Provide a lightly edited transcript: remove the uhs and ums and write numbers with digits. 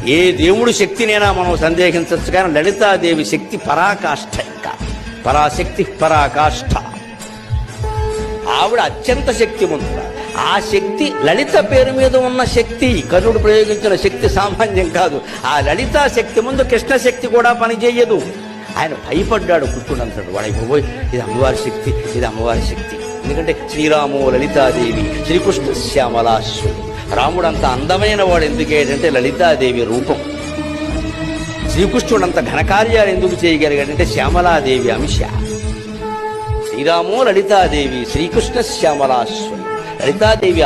ఏ దేవుడు శక్తినైనా మనం సందేహించవచ్చు, కానీ లలితాదేవి శక్తి పరాకాష్ఠ, ఇంకా పరాశక్తి పరాకాష్ఠ. ఆవిడ అత్యంత శక్తివంతుడు. ఆ శక్తి లలిత పేరు మీద ఉన్న శక్తి, కర్ణుడు ప్రయోగించిన శక్తి సామాన్యం కాదు. ఆ లలితా శక్తి ముందు కృష్ణ శక్తి కూడా పనిచేయదు. ఆయన భయపడ్డాడు. కృష్ణుడు అంటాడు, వాడైపోయి ఇది అమ్మవారి శక్తి, ఇది అమ్మవారి శక్తి. ఎందుకంటే శ్రీరాము లలితాదేవి, శ్రీకృష్ణ శ్యామలాశ్వరి. రాముడు అంత అందమైన వాడు ఎందుకేంటంటే లలితాదేవి రూపం. శ్రీకృష్ణుడు అంత ఘనకార్యాలు ఎందుకు చేయగలిగాడంటే శ్యామలాదేవి అంశ. శ్రీరాము లలితాదేవి, శ్రీకృష్ణ శ్యామలాశ్వరి. లలితాదేవి